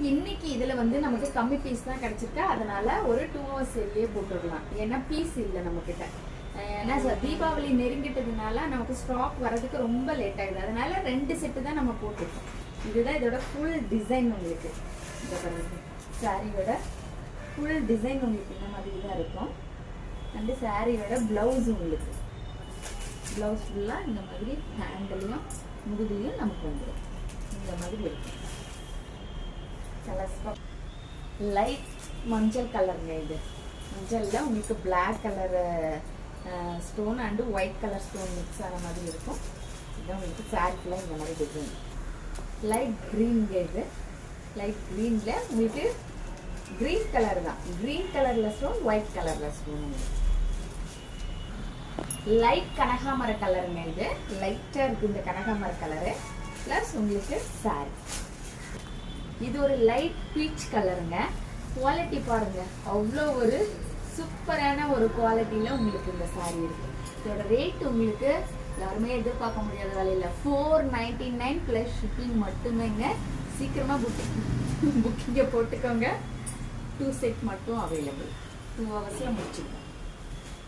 இன்னைக்கு இதுல வந்து நமக்கு கம்மி பீஸ் தான் கிடைச்சிருக்கு. அதனால ஒரு 2 hours வெளியே போட்டுடலாம். ஏன்னா பீஸ் இல்லை நம்ம கிட்ட. ஏன்னா தீபாவளி நெருங்கிட்டதுனால நமக்கு ஸ்டாக் வரதுக்கு ரொம்ப லேட் ஆகுது. அதனால 2 செட்டு தான் நம்ம போட்டிருக்கோம். இதுதான் இதோட ஃபுல் டிசைன். உங்களுக்கு இந்த பாருங்க, சாரியோட ஃபுல் டிசைன் உங்களுக்கு இந்த மாதிரி தான் இருக்கும். அண்ட் சாரியோட பிளவுஸ் உங்களுக்கு பிளவுஸ் ஃபுல்லாக இந்த மாதிரி ஹேண்ட்லையும் முதுகுலையும் நமக்கு வந்துடும். இந்த மாதிரி இருக்கும். கலர்ஸ் லைட் மஞ்சள் கலருங்க. இது மஞ்சளில் உங்களுக்கு black colour stone and white colour stone mix ஆன மாதிரி இருக்கும். இதுதான் உங்களுக்கு சாரிக்கெலாம் இந்த மாதிரி டிசைன். லைட் க்ரீன்ங்க. இது லைட் க்ரீனில் உங்களுக்கு க்ரீன் கலர் தான். க்ரீன் கலரில் ஸ்டோன், ஒயிட் கலரில் ஸ்டோன். லைட் கனகாமர கலருங்க. இது லைட்டாக இருக்குது இந்த கனகாமர கலரு. ப்ளஸ் உங்களுக்கு சாரி இது ஒரு லைட் பீச் கலருங்க. குவாலிட்டி பாருங்க, அவ்வளோ ஒரு சூப்பரான ஒரு குவாலிட்டியில் உங்களுக்கு இந்த சாரி இருக்கு. இதோட ரேட் உங்களுக்கு யாருமே எதிர்பார்க்க முடியாத விலையில் 499 ப்ளஸ் ஷிப்பிங் மட்டுமேங்க. சீக்கிரமாக புக்கிங்கை போட்டுக்கோங்க. 2 செட் மட்டும் அவைலபிள். 2 hours முடிச்சுக்கோங்க.